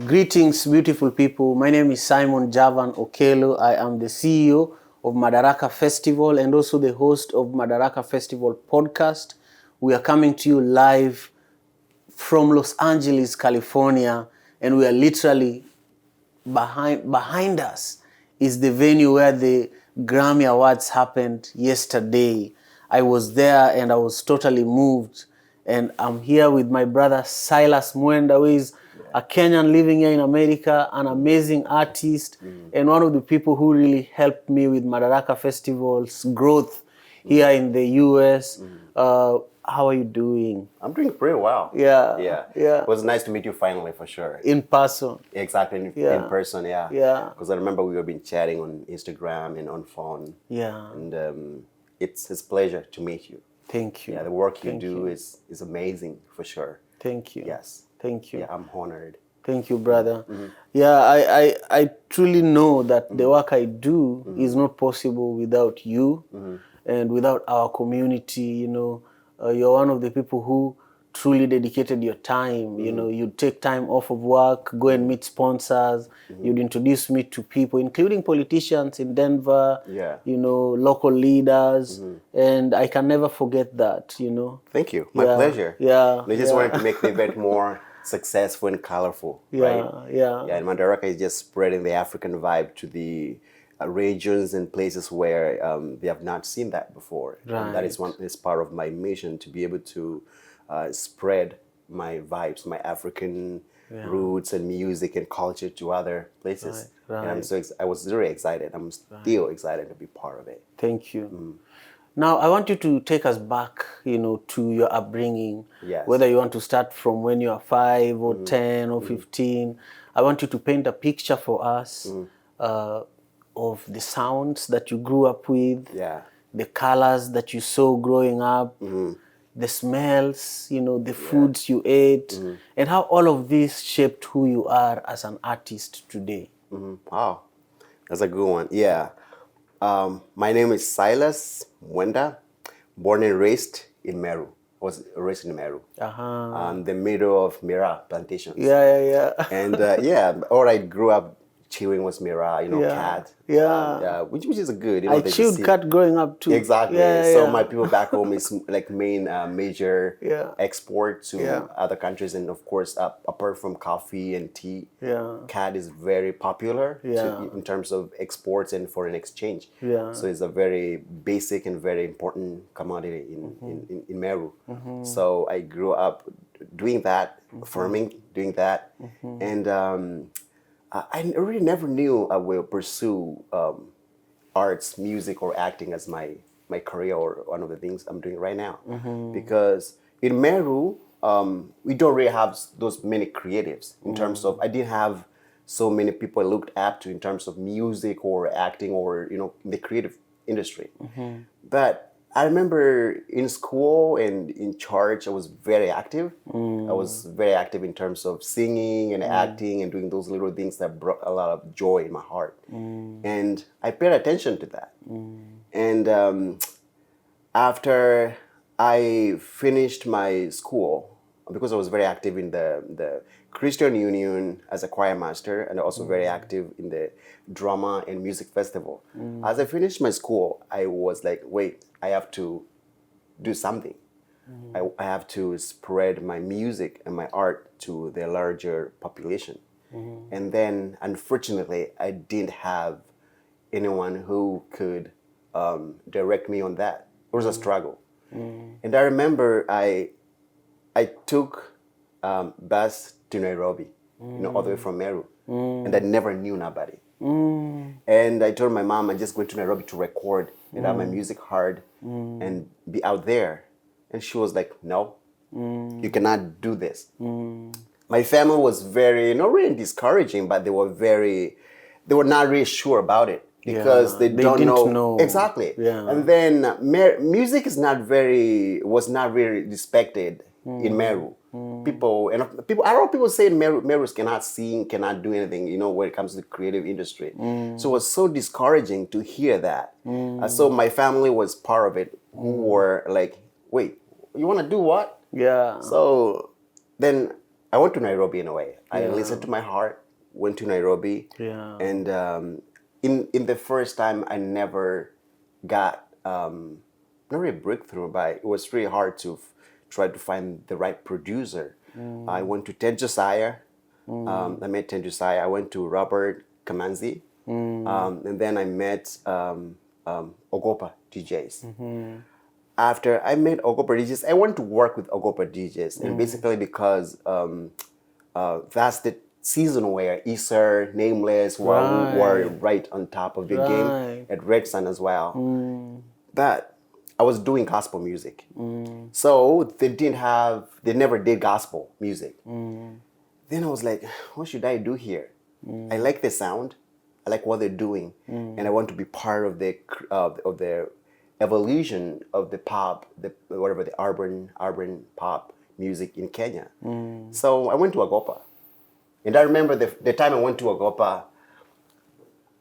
Greetings, beautiful people. My name is Simon Javan Okelo. I am the CEO of Madaraka Festival and also the host of Madaraka Festival podcast. We are coming to you live from Los Angeles, California, and we are literally behind us is the venue where the Grammy Awards happened yesterday. I was there and I was totally moved. And I'm here with my brother Silas Muenda, who is a Kenyan living here in America, an amazing artist, and one of the people who really helped me with Madaraka Festival's growth here in the US. How are you doing? I'm doing pretty well. Yeah. It was nice to meet you finally, for sure. In person. Exactly, in person, yeah. Yeah. Because I remember we have been chatting on Instagram and on phone. Yeah. And it's a pleasure to meet you. Thank you. Yeah, the work you do is amazing, for sure. Thank you. Yes. Thank you. Yeah, I'm honored. Thank you, brother. Yeah, I truly know that the work I do is not possible without you and without our community. You know, you're one of the people who truly dedicated your time. You know, you'd take time off of work, go and meet sponsors. You'd introduce me to people, including politicians in Denver, you know, local leaders. And I can never forget that, you know. Thank you. My pleasure. Yeah. They just wanted to make the event more successful and colorful, right? Yeah. And Madaraka is just spreading the African vibe to the regions and places where they have not seen that before. Right. And that is part of my mission, to be able to spread my vibes, my African roots and music and culture to other places. Right. And I was very excited. I'm still excited to be part of it. Thank you. Now, I want you to take us back, you know, to your upbringing. Yes. Whether you want to start from when you are 5 or 10 or 15. I want you to paint a picture for us of the sounds that you grew up with, the colors that you saw growing up, the smells, you know, the foods you ate, and how all of this shaped who you are as an artist today. Wow, that's a good one. Yeah. My name is Silas Muenda, born and raised in Meru. I was raised in Meru, the middle of Mirara, plantations. Yeah. And all I grew up chewing was Mirara, you know, cat. Which is a good. You know, I chewed cat growing up too. Exactly. So my people back home is like main major export to other countries, and of course, apart from coffee and tea, cat is very popular in terms of exports and foreign exchange. So it's a very basic and very important commodity in Meru. So I grew up doing that, farming, doing that, and I really never knew I will pursue arts, music, or acting as my career or one of the things I'm doing right now. Because in Meru, we don't really have those many creatives in terms of, I didn't have so many people I looked up to in terms of music or acting or, you know, the creative industry. But I remember in school and in church, I was very active. I was very active in terms of singing and acting and doing those little things that brought a lot of joy in my heart. And I paid attention to that. And after I finished my school, because I was very active in the Christian Union as a choir master, and also very active in the drama and music festival. As I finished my school, I was like, wait, I have to do something. I have to spread my music and my art to the larger population. And then, unfortunately, I didn't have anyone who could direct me on that. It was a struggle. And I remember I took bus to Nairobi, you know, all the way from Meru, and I never knew nobody. And I told my mom I'm just going to Nairobi to record and have my music heard and be out there. And she was like, no, you cannot do this. My family was very, not really discouraging, but they were not really sure about it because they don't know. Exactly. And then music was not really respected in Meru. A lot of people say Merus cannot sing, cannot do anything, you know, when it comes to the creative industry. So it was so discouraging to hear that. So my family was part of it, who were like, wait, you want to do what? Yeah. So then I went to Nairobi in a way. I listened to my heart, went to Nairobi. Yeah. And in the first time, I never got, not really a breakthrough, but it was really hard to try to find the right producer. I went to Ted Josiah. I met Ted Josiah. I went to Robert Kamanzi. And then I met Agopa DJs. After I met Agopa DJs, I went to work with Agopa DJs. And basically because that's the season where Easter, Nameless were right on top of the game at Red Sun as well. But I was doing gospel music. So they never did gospel music. Then I was like, what should I do here? I like the sound. I like what they're doing. And I want to be part of the evolution of the pop, the urban pop music in Kenya. So I went to Agopa. And I remember the time I went to Agopa,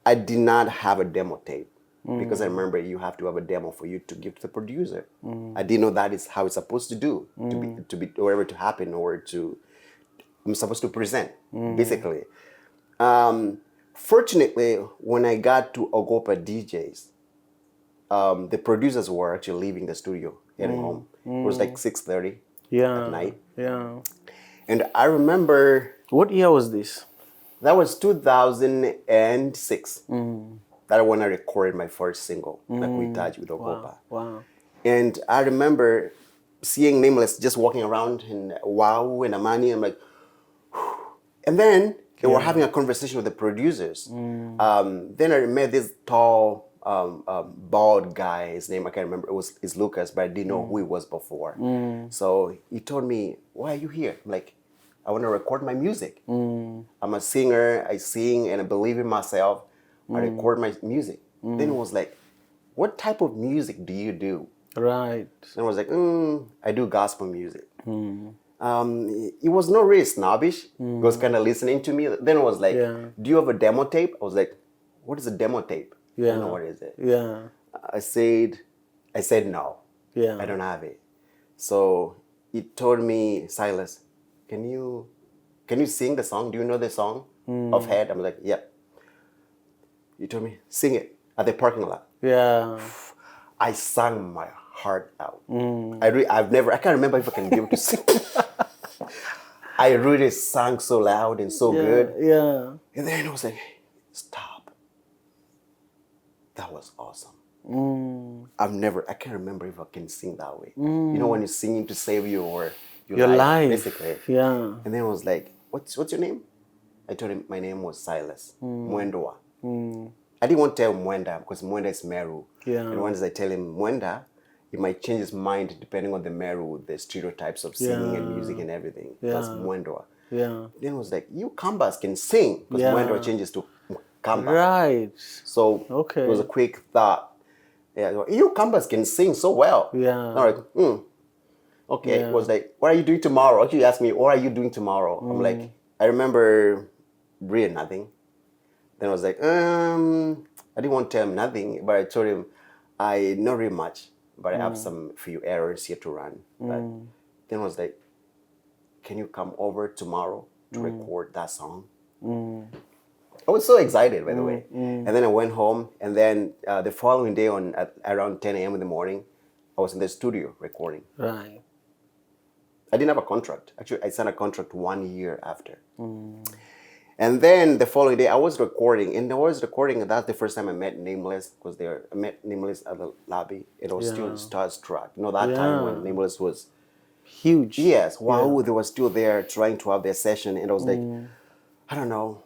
I did not have a demo tape. Because I remember you have to have a demo for you to give to the producer. I didn't know that is how it's supposed to do, to be whatever to happen, or I'm supposed to present, basically. Fortunately, when I got to Agopa DJs, the producers were actually leaving the studio, heading home. It was like 6:30 at night. Yeah. And I remember... What year was this? That was 2006. That when I recorded my first single, like We Touch with Agopa. Wow. And I remember seeing Nameless just walking around in Wow and Amani. I'm like, whew. And then they were having a conversation with the producers. Then I met this tall, bald guy. His name, I can't remember. It's Lucas, but I didn't know who he was before. So he told me, why are you here? I'm like, I want to record my music. I'm a singer. I sing and I believe in myself. I record my music. Then it was like, what type of music do you do? Right. And I was like, I do gospel music. It was not really snobbish. It was kind of listening to me. Then it was like, do you have a demo tape? I was like, what is a demo tape? I don't know what is it. Yeah. I said no. Yeah. I don't have it. So he told me, Silas, can you sing the song? Do you know the song offhand? I'm like, yep. He told me, sing it at the parking lot. Yeah. I sang my heart out. I can't remember if I can be able to sing. I really sang so loud and so good. Yeah. And then I was like, stop. That was awesome. I can't remember if I can sing that way. You know, when you're singing to save you or your life, basically. Yeah. And then I was like, what's your name? I told him my name was Silas Muenda. I didn't want to tell him Muenda because Muenda is Meru. Yeah. And once I tell him Muenda, he might change his mind depending on the Meru, the stereotypes of singing and music and everything. That's Muenda. Yeah. Then I was like, you Kambas can sing because Muenda changes to Kamba. Right. So it was a quick thought. Yeah, you Kambas can sing so well. Yeah. I'm like, okay. It was like, what are you doing tomorrow? Actually, he asked me, what are you doing tomorrow? I'm like, I remember really nothing. Then I was like, I didn't want to tell him nothing, but I told him, I know really much, but I have some few errors here to run. But then I was like, can you come over tomorrow to record that song? I was so excited, by the way. And then I went home, and then the following day at around 10 a.m. in the morning, I was in the studio recording. Right. I didn't have a contract. Actually, I signed a contract 1 year after. And then the following day, I was recording. And that's the first time I met Nameless, because I met Nameless at the lobby. It was still starstruck. You know, that time when Nameless was huge. Yes. Wow, they were still there trying to have their session. And I was like, I don't know.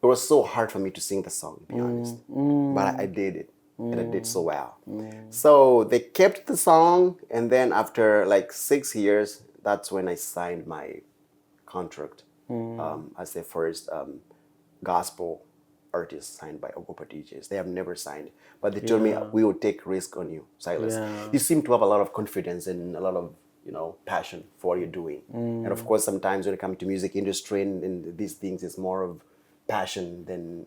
It was so hard for me to sing the song, to be honest. But I did it. And I did so well. So they kept the song. And then after like 6 years, that's when I signed my contract. As the first gospel artist signed by Agopa DJs. They have never signed, but they told me we would take risk on you, Silas. You seem to have a lot of confidence and a lot of passion for what you're doing. And of course, sometimes when it comes to music industry and these things, it's more of passion than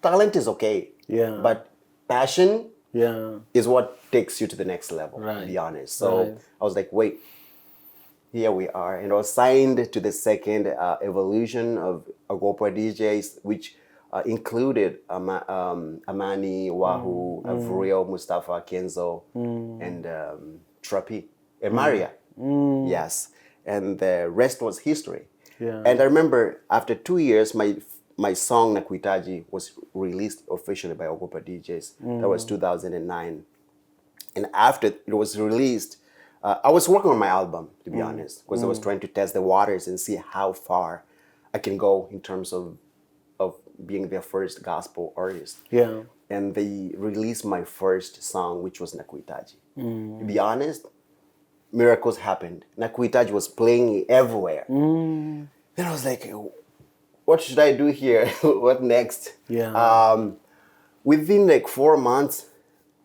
talent is okay. Yeah. But passion is what takes you to the next level. To be honest, so I was like, wait. here we are, and I was signed to the second evolution of Agopa DJs, which included Amani, Wahoo, Avril, Mustafa, Kenzo, and Trapi, and Maria. Yes, and the rest was history. Yeah. And I remember after 2 years, my song Nakuitaji was released officially by Agopa DJs. That was 2009. And after it was released, I was working on my album, to be honest, because I was trying to test the waters and see how far I can go in terms of being their first gospel artist. Yeah. And they released my first song, which was Nakuitaji. To be honest, miracles happened. Nakuitaji was playing everywhere. Then I was like, what should I do here? What next? Yeah. Within like 4 months,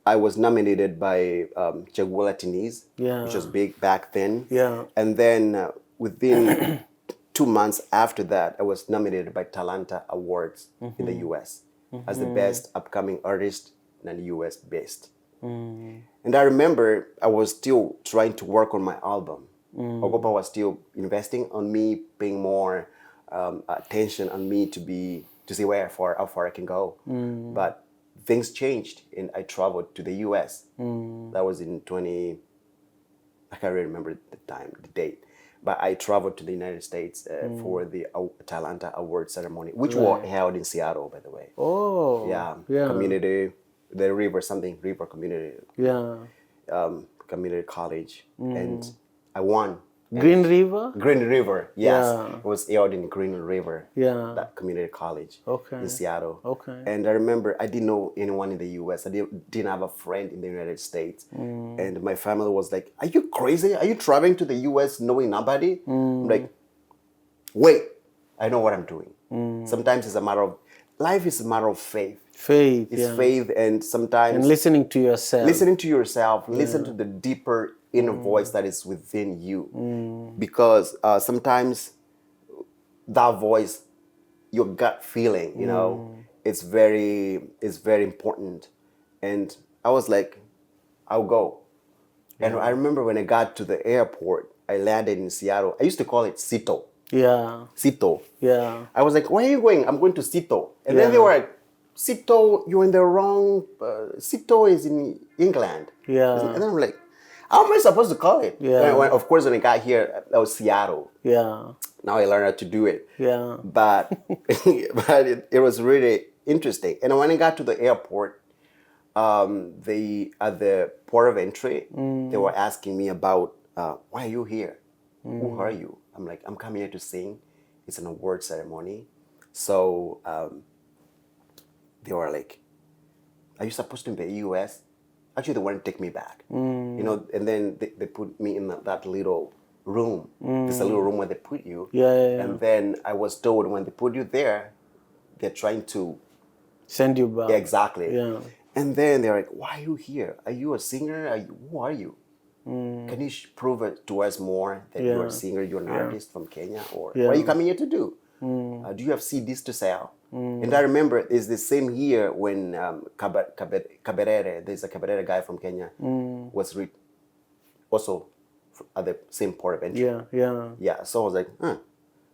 I was nominated by Jaguatene, which was big back then. Yeah. And then within 2 months after that, I was nominated by Talanta Awards in the US as the best upcoming artist and US based. And I remember I was still trying to work on my album. Agopa was still investing on me, paying more attention on me to see how far I can go. But things changed, and I traveled to the US. That was in I can't really remember the date. But I traveled to the United States for the Talanta Award ceremony, which was held in Seattle, by the way. Oh. Yeah. Community, river community. Yeah. Community college. And I won. Green River? Green River, yes. Yeah. It was held in Green River, that community college in Seattle. Okay. And I remember I didn't know anyone in the US. I didn't have a friend in the United States. And my family was like, are you crazy? Are you traveling to the US knowing nobody? I'm like, wait, I know what I'm doing. Sometimes it's a matter of, life is a matter of faith. Faith, It's faith, and sometimes... And listening to yourself. Listen to the deeper inner voice that is within you. Because sometimes that voice, your gut feeling, you know, it's very important. And I was like, I'll go. And I remember when I got to the airport, I landed in Seattle. I used to call it Sito. Yeah. Sito. Yeah. I was like, where are you going? I'm going to Sito. And then they were like, Sito, you're in the wrong... Sito is in England. Yeah. And then I'm like, how am I supposed to call it? Yeah. Of course, when I got here, that was Seattle. Yeah. Now I learned how to do it. Yeah. But it was really interesting. And when I got to the airport, at the port of entry, they were asking me about, why are you here? Who are you? I'm like, I'm coming here to sing. It's an award ceremony. So they were like, are you supposed to be in the US? Actually, they wanted to take me back. You know, and then they put me in that little room. There's a little room where they put you. Yeah. And then I was told when they put you there, they're trying to... Send you back. Exactly. Yeah. And then they're like, why are you here? Are you a singer? Who are you? Can you prove it to us more that you're a singer, you're an artist from Kenya? Or what are you coming here to do? Do you have CDs to sell? And I remember it's the same year when Kaberere, there's a Kaberere guy from Kenya, was also at the same port of entry. Yeah. So I was like,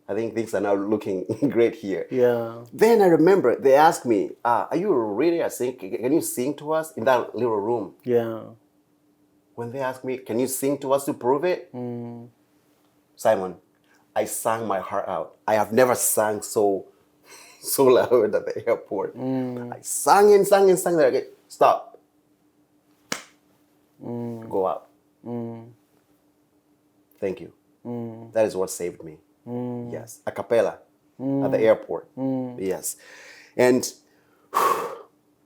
I think things are now looking great here. Yeah. Then I remember they asked me, are you really a singer? Can you sing to us in that little room? Yeah. When they asked me, can you sing to us to prove it? Simon, I sang my heart out. I have never sang so loud at the airport. I sang and sang and sang. That I get, stop. Go out. Thank you. That is what saved me. Yes. A cappella at the airport. Yes. And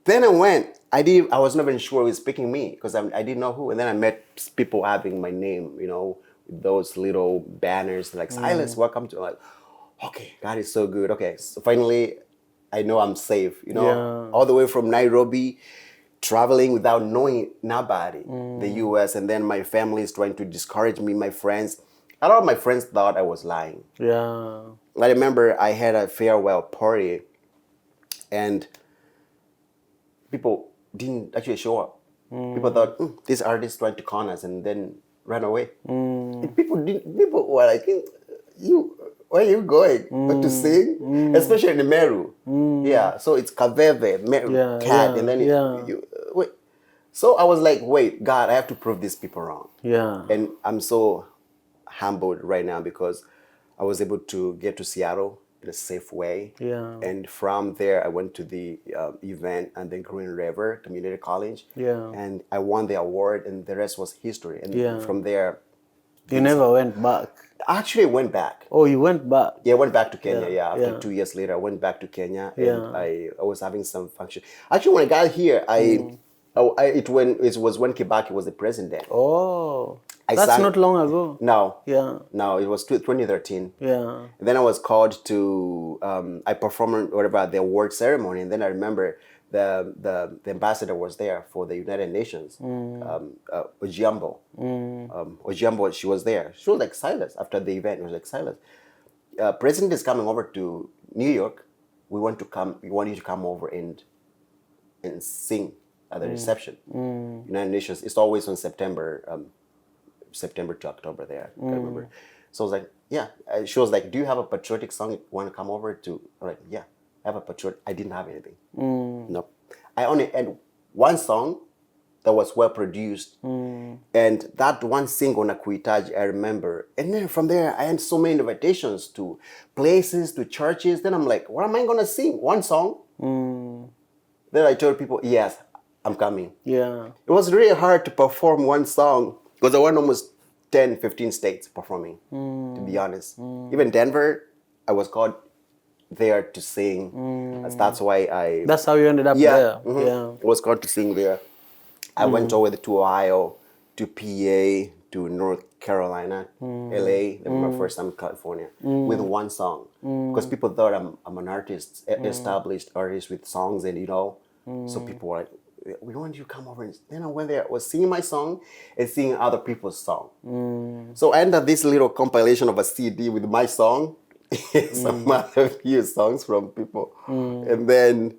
then I went. I was not even sure it was picking me because I didn't know who. And then I met people having my name, you know, with those little banners like Silas, welcome to. I'm like, okay, God is so good. Okay, so finally, I know I'm safe. You know, all the way from Nairobi, traveling without knowing nobody, the U.S. And then my family is trying to discourage me. My friends, a lot of my friends thought I was lying. Yeah. I remember I had a farewell party, and people didn't actually show up. People thought, this artist trying to con us, and then ran away. And people were like, where are you going? But to sing, especially in the Meru. Yeah, so it's Kaveve, Meru, cat, and then wait. So I was like, wait, God, I have to prove these people wrong. Yeah. And I'm so humbled right now because I was able to get to Seattle in a safe way. Yeah. And from there, I went to the event and then Green River Community College. Yeah. And I won the award, and the rest was history. And from there, you never went back. Actually, I went back. Oh, you went back? Yeah, I went back to Kenya. Yeah, after 2 years later, I went back to Kenya, and I was having some function. Actually, when I got here, it was when Kibaki was the president. Oh, that's not long ago. No. Yeah. No, it was 2013. Yeah. And then I was called to I performed whatever at the award ceremony, and then I remember the ambassador was there for the United Nations, Ojiambo. Ojiambo, she was there. She was like, Silas, after the event, it was like, Silas, President is coming over to New York. We want you to come over and sing at the reception. United Nations, it's always on September to October there. I can't remember. So I was like, yeah. She was like, do you have a patriotic song you want to come over to? I'm like, yeah, I have a patriotic. I didn't have anything. No. I only had one song that was well produced. And that one single, Nakuitaji, I remember. And then from there, I had so many invitations to places, to churches. Then I'm like, what am I going to sing? One song? Then I told people, yes, I'm coming. Yeah. It was really hard to perform one song because I went almost 10, 15 states performing, to be honest. Even Denver, I was called there to sing. That's why That's how you ended up there. Yeah. I was called to sing there. I went over to Ohio, to PA, to North Carolina, LA. That was my first time in California with one song. Because people thought I'm an artist, established artist with songs, and so people were like, we want you to come over. And then I went there, I was singing my song and singing other people's song. So I ended up this little compilation of a CD with my song, some other few songs from people. And then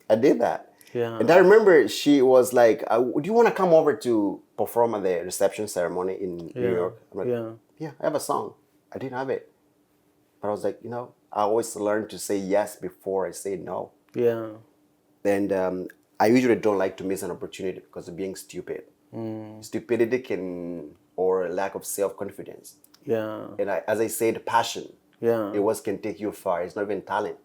I did that. Yeah. And I remember she was like, do you want to come over to perform at the reception ceremony in New York? I'm like, yeah, I have a song. I didn't have it. But I was like, I always learn to say yes before I say no. Yeah. And I usually don't like to miss an opportunity because of being stupid. Stupidity or lack of self-confidence. Yeah. And as I said, passion. Yeah. Can take you far. It's not even talent.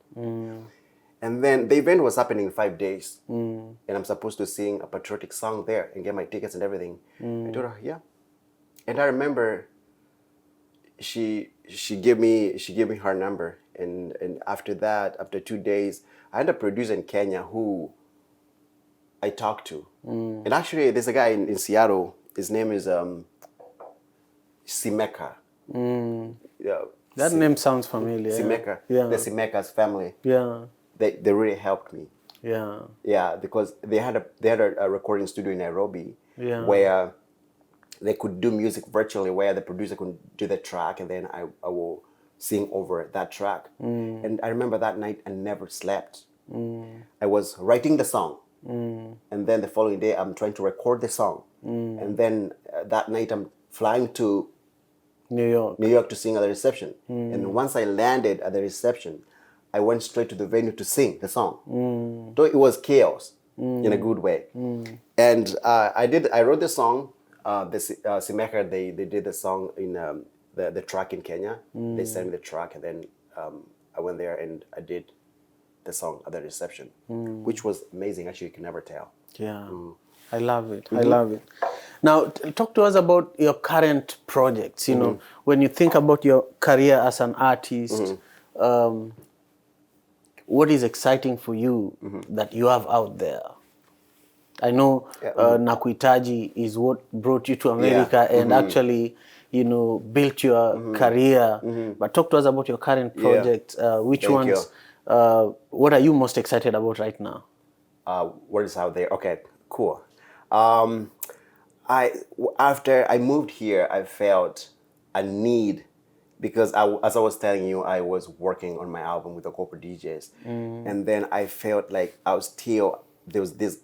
And then the event was happening in 5 days. And I'm supposed to sing a patriotic song there and get my tickets and everything. I told her, yeah. And I remember she gave me her number. And after that, after 2 days, I had a producer in Kenya who I talked to. And actually, there's a guy in Seattle. His name is Simeka. That name sounds familiar. Simeka. Yeah. The Simeka's family. Yeah. They really helped me. Yeah. Yeah, because they had a recording studio in Nairobi where they could do music virtually, where the producer could do the track and then I will sing over that track. And I remember that night I never slept. I was writing the song. And then the following day I'm trying to record the song. And then that night I'm flying to New York to sing at the reception. And once I landed at the reception, I went straight to the venue to sing the song. So it was chaos in a good way. And I wrote the song. The Simeka, they did the song in the track in Kenya. They sent me the track, and then I went there and I did the song at the reception, which was amazing. Actually, you can never tell. Yeah, I love it. I love it. Now, talk to us about your current projects. When you think about your career as an artist, what is exciting for you that you have out there? I know Nakuitaji is what brought you to America and actually, built your career. But talk to us about your current project. Which ones? What are you most excited about right now? What is out there? Okay, cool. After I moved here, I felt a need because as I was telling you, I was working on my album with Agopa DJs, and then I felt like there was this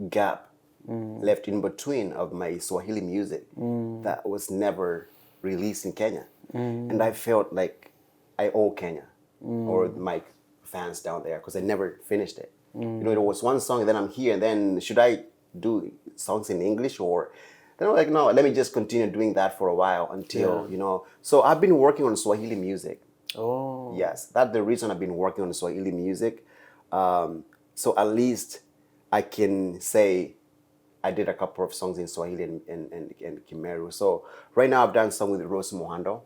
gap left in between of my Swahili music that was never released in Kenya. And I felt like I owe Kenya or my fans down there because I never finished it. There was one song and then I'm here and then should I do songs in English or then I'm like, no, let me just continue doing that for a while until, So I've been working on Swahili music. Oh. Yes, that's the reason I've been working on Swahili music. So at least I can say I did a couple of songs in Swahili and Kimeru. So right now I've done some with Rose Mohando.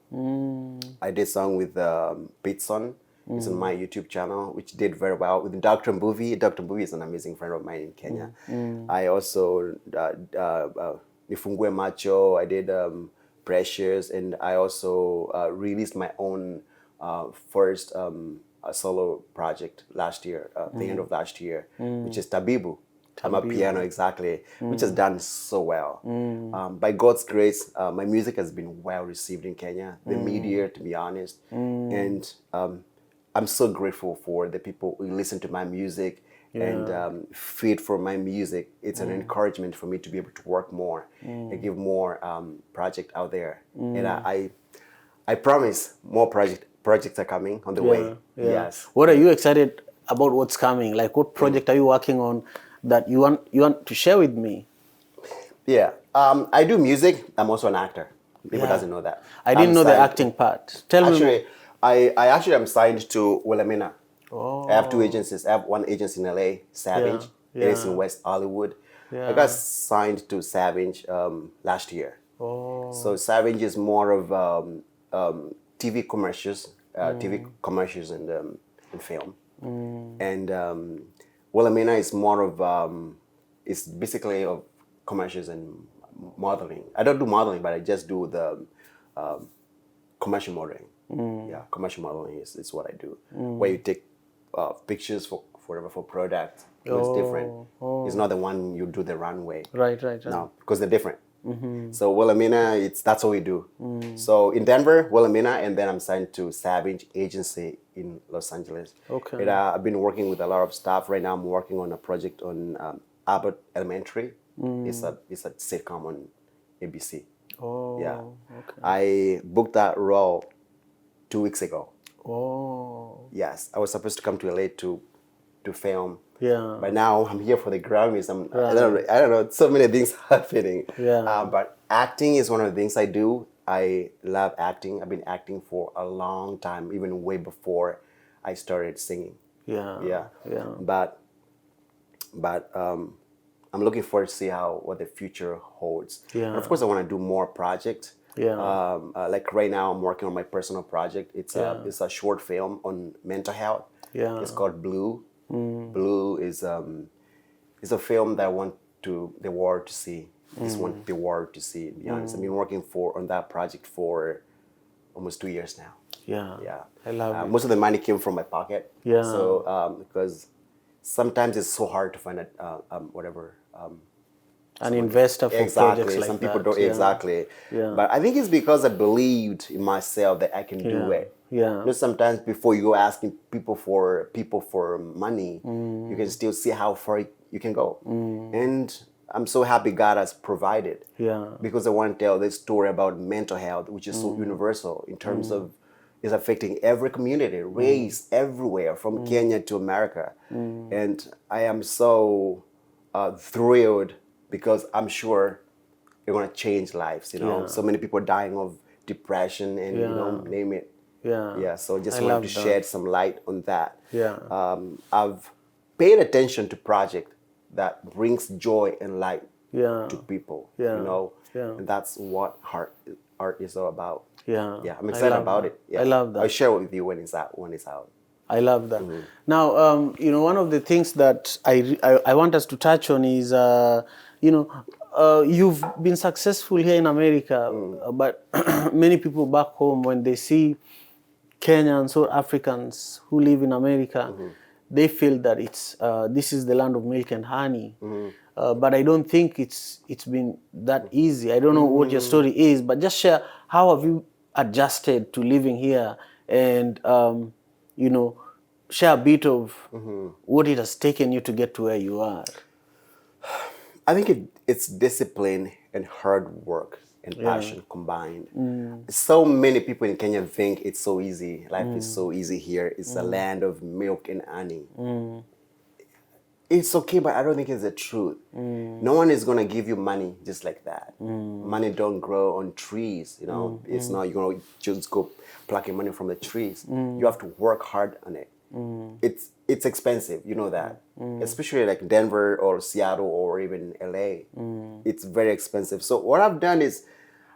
I did some with Pitson. It's on my YouTube channel, which did very well. With Dr. Mbuvi. Dr. Mbuvi is an amazing friend of mine in Kenya. I also Nifungue Macho. I did Precious, and I also released my own first solo project last year, the end of last year, which is Tabibu. I'm a piano, exactly, which has done so well. By God's grace, my music has been well received in Kenya, the media, to be honest. And I'm so grateful for the people who listen to my music and feed for my music. It's an encouragement for me to be able to work more and give more project out there. And I promise more projects are coming on the way. Yes. What are you excited about what's coming? Like what project are you working on that you want to share with me? Yeah. I do music. I'm also an actor. People doesn't know that. I didn't know the acting part. Tell me. I actually am signed to Wilhelmina. Oh. I have two agencies. I have one agency in LA, Savage. It is in West Hollywood. I got signed to Savage last year. Oh. So Savage is more of TV commercials, and film. And Wilhelmina is more of it's basically of commercials and modeling. I don't do modeling, but I just do the commercial modeling. Yeah, commercial modeling is what I do. Where you take pictures for product. It's different. It's not the one you do the runway. Right. No, because they're different. So Wilhelmina, that's what we do. So in Denver, Wilhelmina, and then I'm signed to Savage Agency in Los Angeles. Okay. And, I've been working with a lot of staff. Right now I'm working on a project on Abbott Elementary. It's a sitcom on ABC. Oh. Yeah. Okay. I booked that role 2 weeks ago. Oh. Yes, I was supposed to come to LA to film. Yeah. But now I'm here for the Grammys. I don't know. So many things happening. Yeah. But acting is one of the things I do. I love acting. I've been acting for a long time, even way before I started singing. Yeah. Yeah. Yeah. But I'm looking forward to see what the future holds. Yeah. And of course, I want to do more projects. Yeah. Like right now, I'm working on my personal project. It's a short film on mental health. Yeah. It's called Blue. Blue is a film that I want the world to see. I just want the world to see. To be honest, I've been working on that project for almost 2 years now. Yeah. Yeah. I love it. Most of the money came from my pocket. Yeah. So because sometimes it's so hard to find an investor for projects like some people that. Don't exactly. Yeah. But I think it's because I believed in myself that I can do it. Yeah. Sometimes before you go asking people for money, you can still see how far you can go. And I'm so happy God has provided. Yeah. Because I want to tell this story about mental health, which is so universal in terms of it's affecting every community, race, everywhere, from Kenya to America. And I am so thrilled because I'm sure you're going to change lives, So many people are dying of depression and, name it. Yeah. Yeah. So just wanted to shed some light on that. Yeah. I've paid attention to projects that brings joy and light to people, and that's what art is all about. Yeah. Yeah. I'm excited about it. Yeah. I love that. I'll share it with you when it's out. I love that. Now, one of the things that I want us to touch on is, you've been successful here in America, but many people back home, when they see Kenyans or Africans who live in America, they feel that this is the land of milk and honey. But I don't think it's been that easy. I don't know what your story is, but just share, how have you adjusted to living here, and share a bit of what it has taken you to get to where you are. I think it's discipline and hard work and passion combined. So many people in Kenya think it's so easy. Life is so easy here. It's a land of milk and honey. It's okay, but I don't think it's the truth. No one is gonna give you money just like that. Money don't grow on trees, you know. It's not you're gonna just go plucking money from the trees. You have to work hard on it. It's expensive, you know that. Especially like Denver or Seattle or even LA. It's very expensive. So what I've done is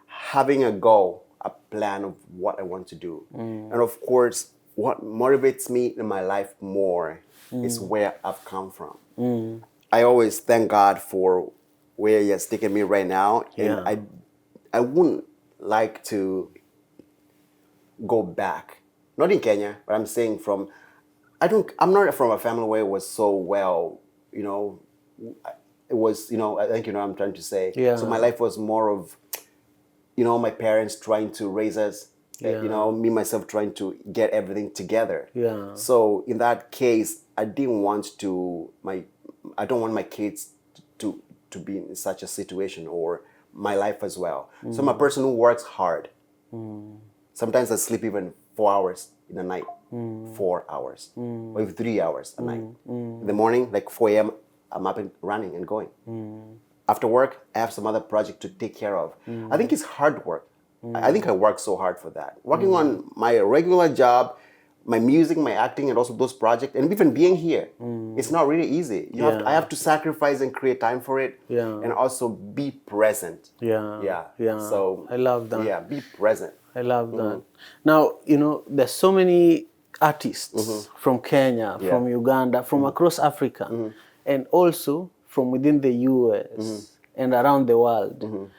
having a goal, a plan of what I want to do. And of course, what motivates me in my life more is where I've come from. I always thank God for where He has taken me right now. And I wouldn't like to go back. Not in Kenya, but I'm saying I'm not from a family where it was so well, you know, it was, you know, I think you know what I'm trying to say. So my life was more of, you know, my parents trying to raise us, you know, me, myself trying to get everything together. So in that case, I don't want my kids to be in such a situation or my life as well. So I'm a person who works hard. Sometimes I sleep even 4 hours in the night. 4 hours or even 3 hours a night. In the morning, like 4 a.m., I'm up and running and going. After work, I have some other project to take care of. I think it's hard work. I think I work so hard for that. Working on my regular job, my music, my acting, and also those projects, and even being here, it's not really easy. I have to sacrifice and create time for it, and also be present. So I love that. Yeah, be present. I love that. Now, you know, there's so many artists from Kenya, from Uganda, from across Africa, and also from within the US and around the world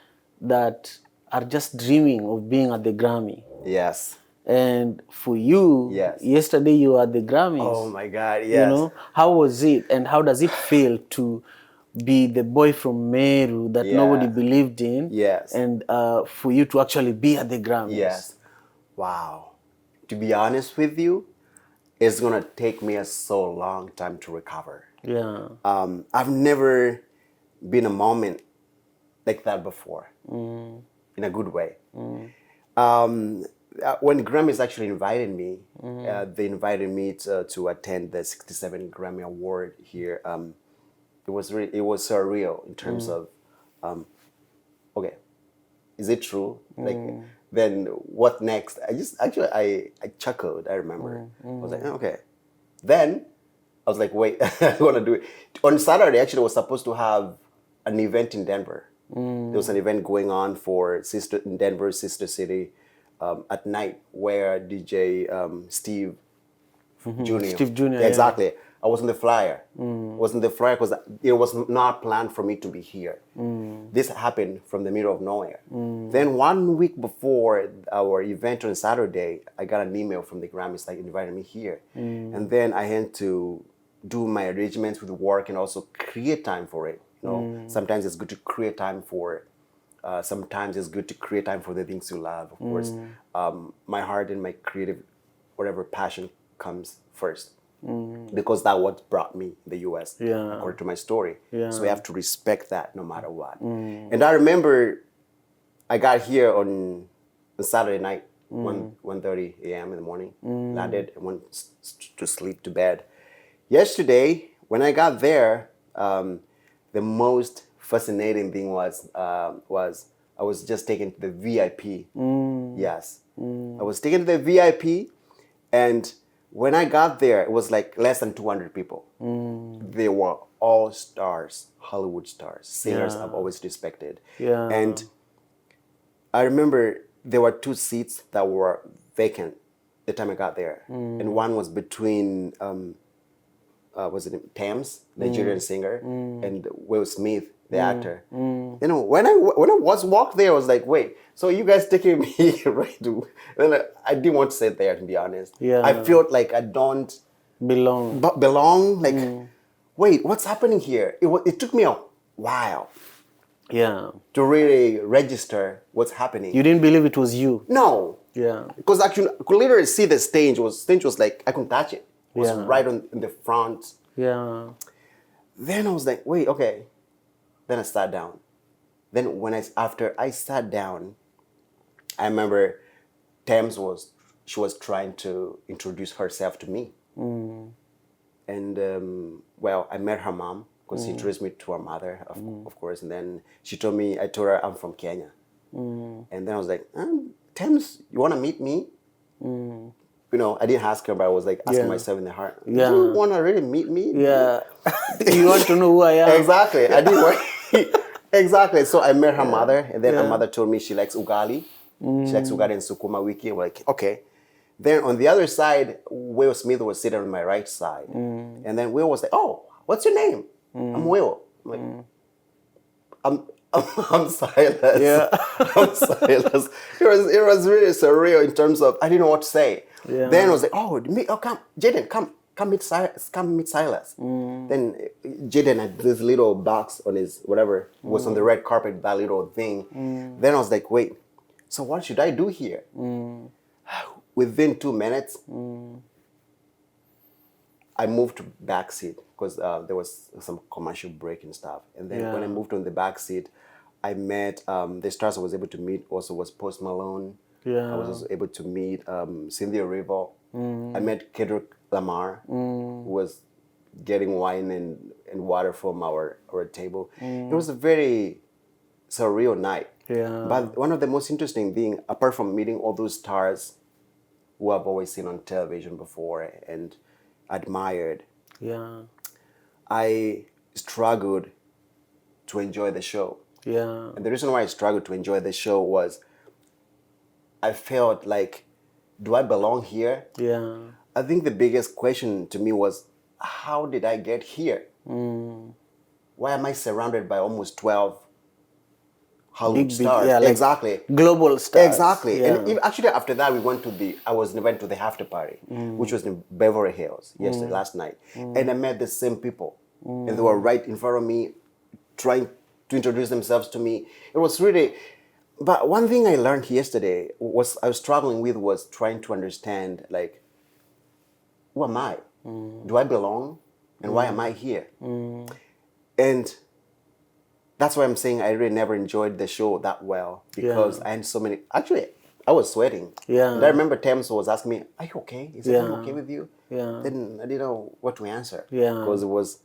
that are just dreaming of being at the Grammy. Yes. And for you, yesterday you were at the Grammys. Oh my God, yes. You know, how was it and how does it feel to be the boy from Meru that nobody believed in? And for you to actually be at the Grammys? Wow. To be honest with you, it's going to take me a so long time to recover. I've never been a moment like that before, in a good way. When Grammys actually invited me, they invited me to attend the 67 Grammy Award here. It was surreal in terms of, okay, is it true? Like, then what next? I chuckled. I remember. I was like, okay. Then I was like, wait, I want to do it. On Saturday, actually, I was supposed to have an event in Denver. There was an event going on for in Denver, sister city, at night, where DJ Steve Jr. Steve Jr. Exactly. I was on the flyer. Was on the flyer because it was not planned for me to be here. This happened from the middle of nowhere. Then 1 week before our event on Saturday, I got an email from the Grammys like inviting me here. And then I had to do my arrangements with work and also create time for it. You know, sometimes it's good to create time for it. Sometimes it's good to create time for the things you love. Of course, my heart and my creative, whatever passion comes first. Because that's what brought me in the US, according to my story. So we have to respect that no matter what. And I remember I got here on Saturday night, 1:30 a.m. in the morning, landed and went to sleep to bed. Yesterday, when I got there, the most fascinating thing was I was just taken to the VIP. Yes. I was taken to the VIP, and when I got there, it was like less than 200 people. They were all stars, Hollywood stars, singers I've always respected. And I remember there were 2 seats that were vacant the time I got there. And one was between, was it Thames, Nigerian singer, and Will Smith, the actor. You know, when I walked there, I was like, wait, so you guys taking me right to... And I didn't want to sit there, to be honest. I felt like I don't... belong. Like, wait, what's happening here? It took me a while. To really register what's happening. You didn't believe it was you? No. Because actually, I could literally see the stage. Stage was like, I couldn't touch it. It was right in the front. Then I was like, wait, okay. Then I sat down. Then after I sat down, I remember she was trying to introduce herself to me. And well, I met her mom because she introduced me to her mother, of course. And then I told her I'm from Kenya. And then I was like, Thames, you want to meet me? You know, I didn't ask her, but I was like asking myself in the heart, do you want to really meet me? Yeah. You want to know who I am? Exactly. I didn't want Exactly. So I met her mother, and then her mother told me she likes ugali. She likes ugali and sukuma wiki. We're like, okay. Then on the other side, Will Smith was sitting on my right side. And then Will was like, oh, what's your name? I'm Will. I'm like, I'm Silas. Yeah. I'm Silas. It was really surreal in terms of, I didn't know what to say. Yeah. Then I was like, come, Jaden, come meet Silas. Then Jaden had this little box on his, whatever, was on the red carpet, that little thing. Then I was like, wait, so what should I do here? Within 2 minutes, I moved to back seat because there was some commercial break and stuff. And then when I moved on the back seat, I met, the stars I was able to meet also was Post Malone. Yeah. I was also able to meet Cynthia River. I met Kendrick Lamar, who was getting wine and water from our table. It was a very surreal night. Yeah. But one of the most interesting thing, apart from meeting all those stars who I've always seen on television before and admired, I struggled to enjoy the show. Yeah. And the reason why I struggled to enjoy the show was I felt like, do I belong here? Yeah. I think the biggest question to me was, how did I get here? Why am I surrounded by almost 12 Hollywood stars? Yeah, like exactly. Global stars. Exactly. Yeah. And actually after that, I was invited to the after party, which was in Beverly Hills last night. And I met the same people. And they were right in front of me, trying to introduce themselves to me. It was really, but one thing I learned yesterday I was struggling with was trying to understand, like, who am I? Do I belong? And why am I here? And that's why I'm saying I really never enjoyed the show that well, because I had so many, actually, I was sweating. Yeah. And I remember Thames was asking me, are you okay? Is everything okay with you? Yeah. Then I didn't know what to answer. Yeah. Because it was...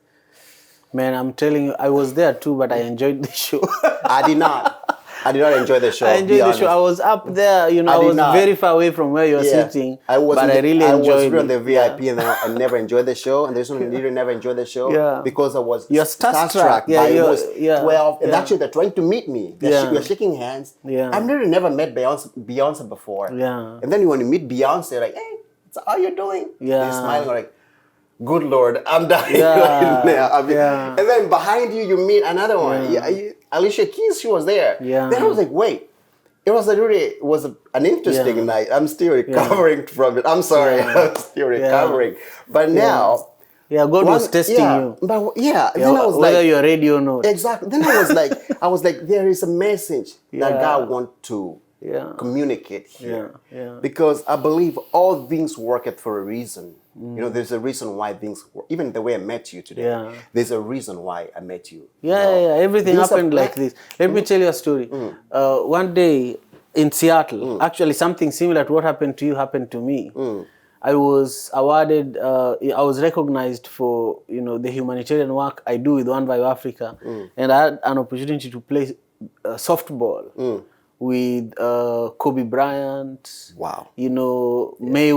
Man, I'm telling you, I was there too, but I enjoyed the show. I did not enjoy the show. I enjoyed the show. I was up there, I was very far away from where you were sitting. I really enjoyed it. I was on the VIP and I never enjoyed the show. And there's one reason never enjoyed the show because I was starstruck by almost 12. And actually, they're trying to meet me. We're shaking hands. I've never met Beyonce before. Yeah. And then when you meet Beyonce, like, hey, how you doing? Yeah. They're smiling like, good Lord, I'm dying right now. And then behind you meet another one. Alicia Keys, she was there. Then I was like, wait. It was an interesting night. I'm still recovering from it. I'm sorry, I'm still recovering. But now... Yeah, God was testing you. But then I was whether you're ready or not. Exactly. Then I was like, there is a message that God wants to communicate here. Because I believe all things work for a reason. There's a reason why things work. Even the way I met you today, there's a reason why I met you. Everything happened like this. Let me tell you a story. One day in Seattle, actually something similar to what happened to you happened to me. I was awarded, I was recognized for, the humanitarian work I do with One Vibe Africa. And I had an opportunity to play softball with Kobe Bryant, Mayweather,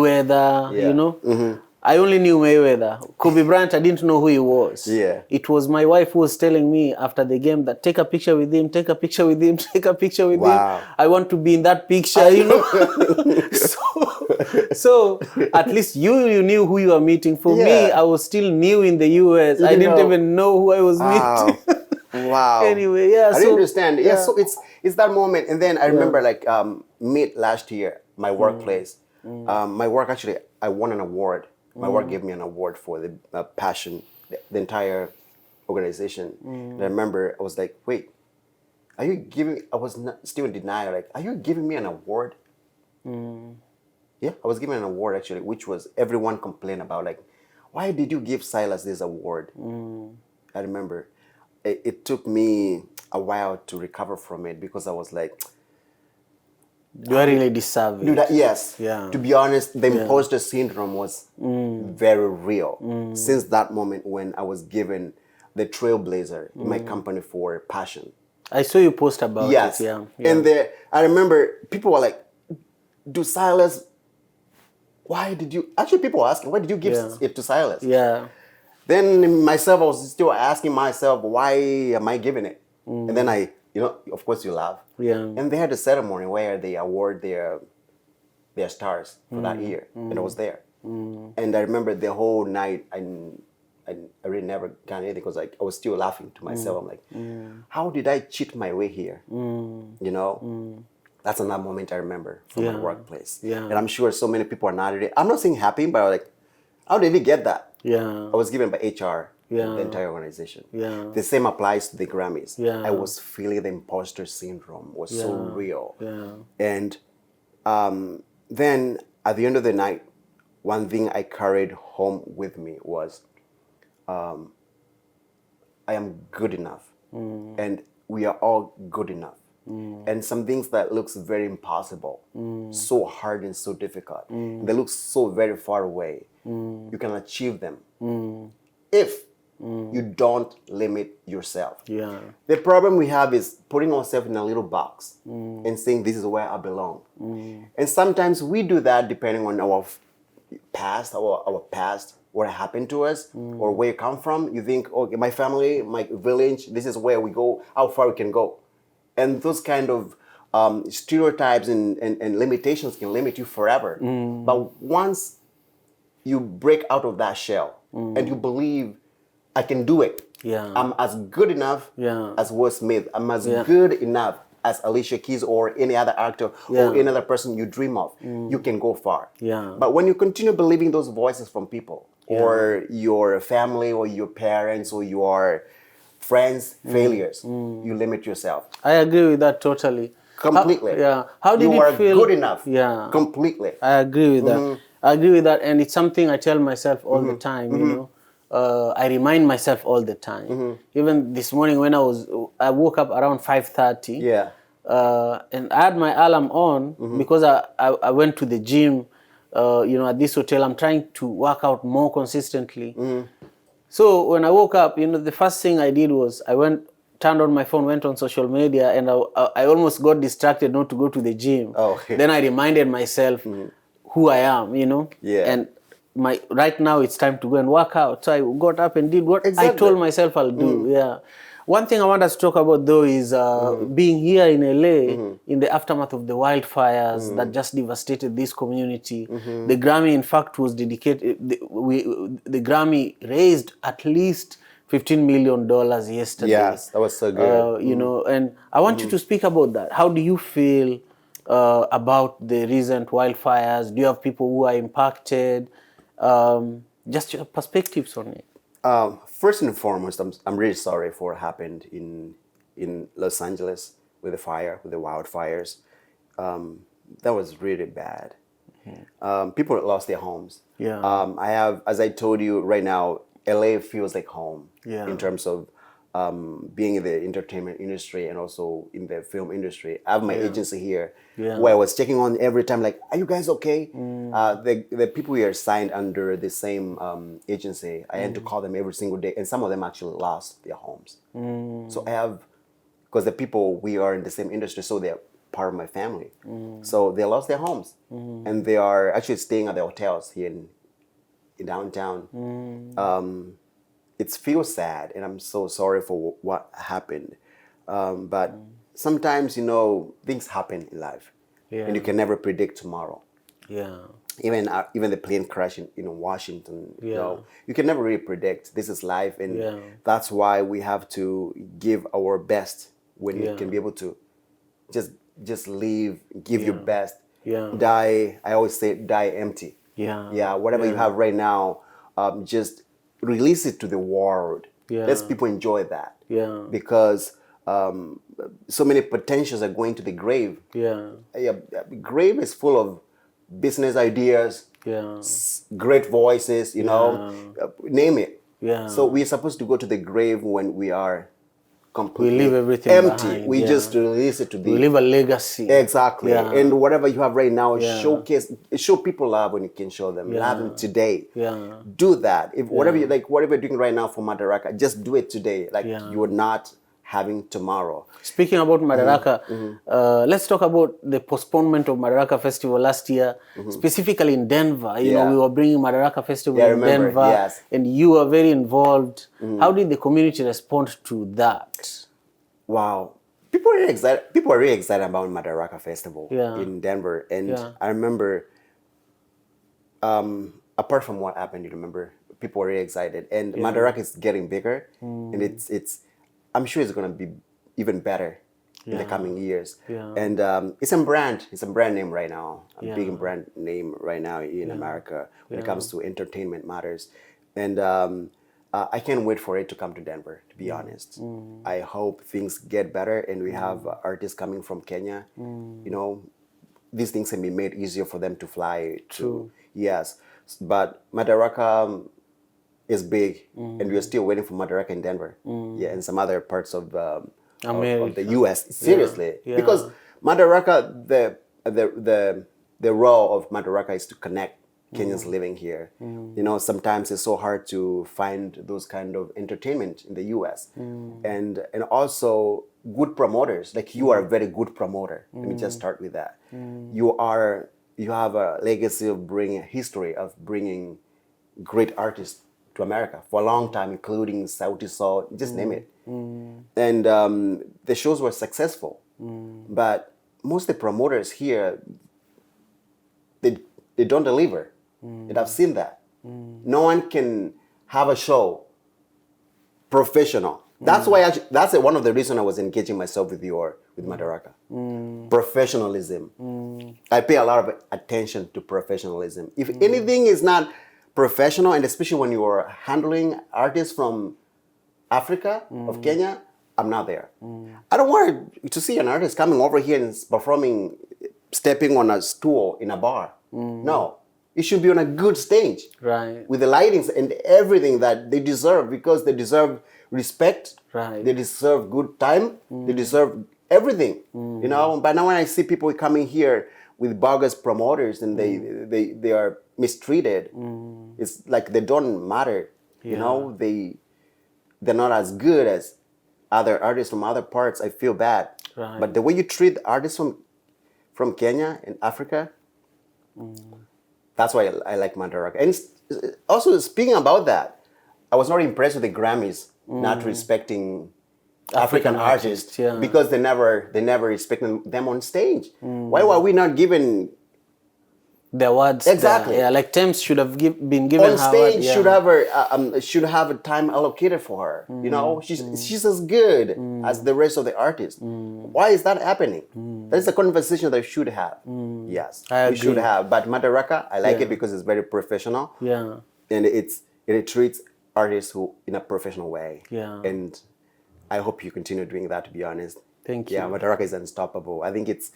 I only knew Mayweather. Kobe Bryant, I didn't know who he was. It was my wife who was telling me after the game that take a picture with him, take a picture with him, take a picture with him. I want to be in that picture, So at least you knew who you were meeting. For me, I was still new in the US. I didn't even know who I was meeting. Anyway, I didn't understand. So it's that moment. And then I remember mid last year, my workplace, my work actually, I won an award. My work gave me an award for the passion, the entire organization. And I remember I was like, wait, are you giving, I was still in denial, like, are you giving me an award? Yeah, I was given an award actually, which was everyone complained about, like, why did you give Silas this award? I remember. it took me a while to recover from it because I was like, do I really deserve it? Yes. Yeah. To be honest, the imposter syndrome was very real. Since that moment when I was given the trailblazer in my company for passion. I saw you post about it. Yeah. And I remember people were like, Silas, why did you... Actually, people were asking, why did you give it to Silas? Yeah. Then myself, I was still asking myself, why am I giving it? And then of course you laugh. Yeah. And they had a ceremony where they award their stars for that year. And I was there. And I remember the whole night, I really never got anything because I was still laughing to myself. I'm like, how did I cheat my way here? That's another moment I remember from my workplace. Yeah. And I'm sure so many people are nodding. I'm not saying happy, but like, how did he get that? Yeah. I was given by HR, the entire organization. Yeah. The same applies to the Grammys. Yeah. I was feeling the imposter syndrome was so real. Yeah. And then at the end of the night, one thing I carried home with me was, I am good enough. And we are all good enough. And some things that looks very impossible, so hard and so difficult, they look so very far away, you can achieve them if you don't limit yourself. Yeah. The problem we have is putting ourselves in a little box and saying this is where I belong. And sometimes we do that depending on our past, what happened to us, or where you come from. You think, okay, my family, my village, this is where we go, how far we can go. And those kind of stereotypes and limitations can limit you forever. But once you break out of that shell and you believe, I can do it. Yeah. I'm as good enough as Will Smith. I'm as good enough as Alicia Keys or any other actor or any other person you dream of. You can go far. Yeah. But when you continue believing those voices from people or your family or your parents or your friends' failures, you limit yourself. I agree with that totally. Completely. How did you it feel? You are good enough. Yeah. Completely. I agree with that. I agree with that, and it's something I tell myself all the time. You know, I remind myself all the time. Even this morning when I woke up around 5:30. Yeah. And I had my alarm on because I went to the gym. At this hotel, I'm trying to work out more consistently. So when I woke up, the first thing I did was turned on my phone, went on social media, and I almost got distracted not to go to the gym. Oh, okay. Then I reminded myself who I am, Yeah. And right now it's time to go and work out. So I got up and did what I told myself I'll do. Yeah. One thing I want us to talk about though is being here in LA in the aftermath of the wildfires that just devastated this community. The Grammy, in fact, was dedicated. The Grammy raised at least $15 million yesterday. Yes, that was so good. And I want you to speak about that. How do you feel about the recent wildfires? Do you have people who are impacted? Just your perspectives on it. First and foremost, I'm really sorry for what happened in Los Angeles with the wildfires. That was really bad. People lost their homes. Yeah. As I told you right now, LA feels like home in terms of being in the entertainment industry and also in the film industry. I have my agency here where I was checking on every time, like, are you guys okay? The people here signed under the same agency. I had to call them every single day, and some of them actually lost their homes. So because the people, we are in the same industry, so they're part of my family. So they lost their homes, and they are actually staying at the hotels here in downtown. It feels sad, and I'm so sorry for what happened. But sometimes, things happen in life, and you can never predict tomorrow. Yeah. Even the plane crash in Washington, you can never really predict. This is life, and that's why we have to give our best when you can be able to just live, give your best. Yeah. Die. I always say, die empty. Yeah. Yeah. Whatever you have right now, just release it to the world. Yeah. Let people enjoy that. Yeah. Because so many potentials are going to the grave. Yeah. Grave is full of business ideas. Yeah. Great voices. Name it. Yeah. So we're supposed to go to the grave when we are completely we leave everything empty. behind. We just release it to the... We leave a legacy. Exactly. Yeah. And whatever you have right now, show people love when you can show them. Love them today. Yeah. Do that. If whatever you like, whatever you're doing right now for Madaraka, just do it today. Like you're not having tomorrow. Speaking about Madaraka, let's talk about the postponement of Madaraka Festival last year, specifically in Denver. You know, we were bringing Madaraka Festival in Denver, and you were very involved. How did the community respond to that? Wow. People are really excited. People are really excited about Madaraka Festival in Denver. And I remember, apart from what happened, you remember, people were really excited. And Madaraka is getting bigger, and it's I'm sure it's going to be even better in the coming years. And it's a brand name right now, a big brand name right now in America when it comes to entertainment matters. And I can't wait for it to come to Denver, to be honest. I hope things get better and we have artists coming from Kenya. You know, these things can be made easier for them to fly to. Yes, but Madaraka is big, and we're still waiting for Madaraka in Denver. And some other parts of the U.S. Seriously, because Madaraka, the role of Madaraka is to connect Kenyans living here. You know, sometimes it's so hard to find those kind of entertainment in the U.S. And also good promoters. Like you are a very good promoter. Let me just start with that. You have a legacy of history of bringing great artists to America for a long time, including Sauti Sol, just name it. And the shows were successful. But most of the promoters here, they don't deliver. And I've seen that. No one can have a show professional. That's why that's one of the reasons I was engaging myself with Madaraka. Professionalism. I pay a lot of attention to professionalism. If anything is not professional, and especially when you are handling artists from Africa, of Kenya, I'm not there. I don't want to see an artist coming over here and performing, stepping on a stool in a bar. No. It should be on a good stage. Right. With the lightings and everything that they deserve, because they deserve respect. Right. They deserve good time. They deserve everything. You know, but now when I see people coming here with bogus promoters and they are mistreated, it's like they don't matter. You know, they're not as good as other artists from other parts. I feel bad. Right. But the way you treat artists from Kenya and Africa, that's why I like Madaraka. And also, speaking about that, I was not impressed with the Grammys not respecting African artists because they never respected them on stage. Why were we not given the awards? Exactly. Like Thames should have been given on stage. Should have a time allocated for her. You know, she's as good as the rest of the artists. Why is that happening? That is a conversation that we should have. Yes, we should have. But Madaraka, I like it because it's very professional. Yeah, and it treats artists in a professional way. Yeah, and I hope you continue doing that. To be honest, thank you. Yeah, Madaraka is unstoppable. I think it's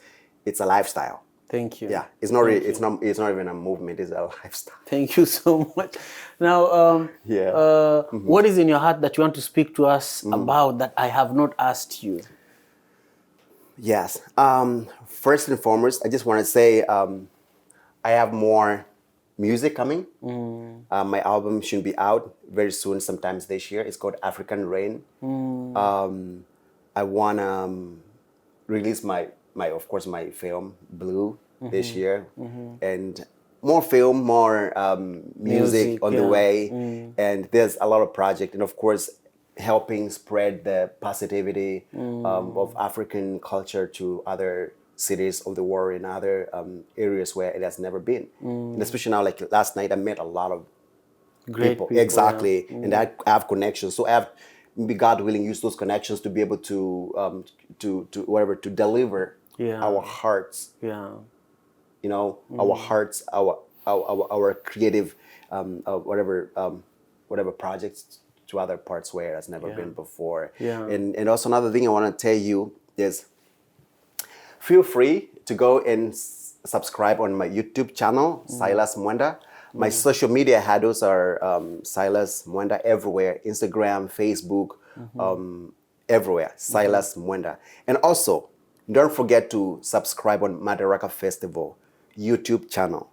a lifestyle. Thank you. Yeah, it's not really, it's not even a movement. It's a lifestyle. Thank you so much. Now, what is in your heart that you want to speak to us about that I have not asked you? Yes. First and foremost, I just want to say I have more music coming. My album should be out very soon, sometimes this year. It's called African Rain. I want to release my film Blue this year, and more film, more music on the way, and there's a lot of project, and of course helping spread the positivity of African culture to other cities of the world and other areas where it has never been, and especially now, like last night I met a lot of great people. Exactly, and I have connections, so I have, maybe God willing, use those connections to be able to deliver our hearts. Yeah. You know, our hearts, our creative, whatever projects to other parts where it has never been before. Yeah. And also another thing I want to tell you is, feel free to go and subscribe on my YouTube channel, Silas Muenda. My social media handles are Silas Muenda everywhere: Instagram, Facebook, everywhere. Silas Muenda. And also, don't forget to subscribe on Madaraka Festival YouTube channel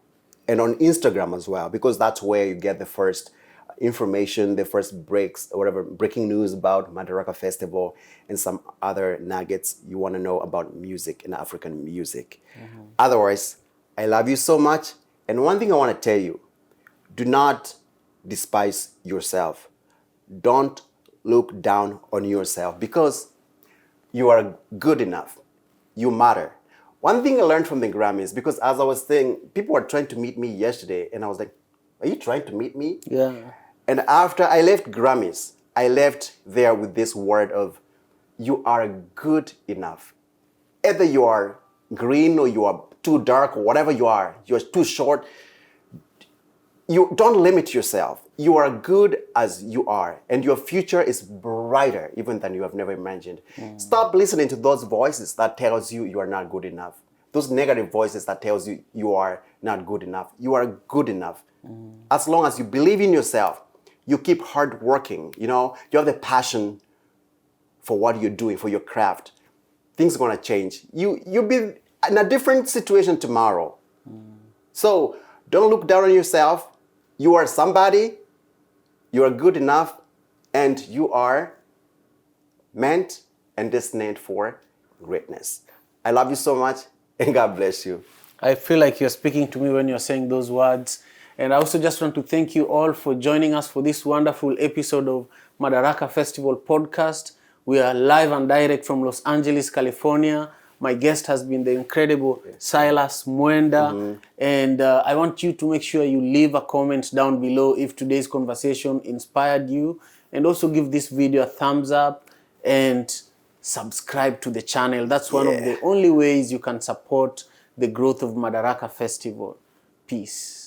and on Instagram as well, because that's where you get the first information, the first breaking news about Madaraka Festival and some other nuggets you want to know about music and African music. Otherwise, I love you so much. And one thing I want to tell you, do not despise yourself. Don't look down on yourself, because you are good enough. You matter. One thing I learned from the Grammys, because as I was saying, people were trying to meet me yesterday, and I was like, are you trying to meet me? Yeah. And after I left Grammys, I left there with this word of, you are good enough. Either you are green or you are too dark or whatever you are, you're too short. You don't limit yourself. You are good as you are, and your future is brighter even than you have never imagined. Stop listening to those voices that tells you you are not good enough. Those negative voices that tells you you are not good enough. You are good enough. As long as you believe in yourself, you keep hard working, you have the passion for what you're doing, for your craft, things are gonna change. You'll be in a different situation tomorrow. So don't look down on yourself. You are somebody, you are good enough, and you are meant and destined for greatness. I love you so much, and God bless you. I feel like you're speaking to me when you're saying those words. And I also just want to thank you all for joining us for this wonderful episode of Madaraka Festival Podcast. We are live and direct from Los Angeles, California. My guest has been the incredible Silas Muenda. And I want you to make sure you leave a comment down below if today's conversation inspired you. And also give this video a thumbs up and subscribe to the channel. That's one of the only ways you can support the growth of Madaraka Festival. Peace.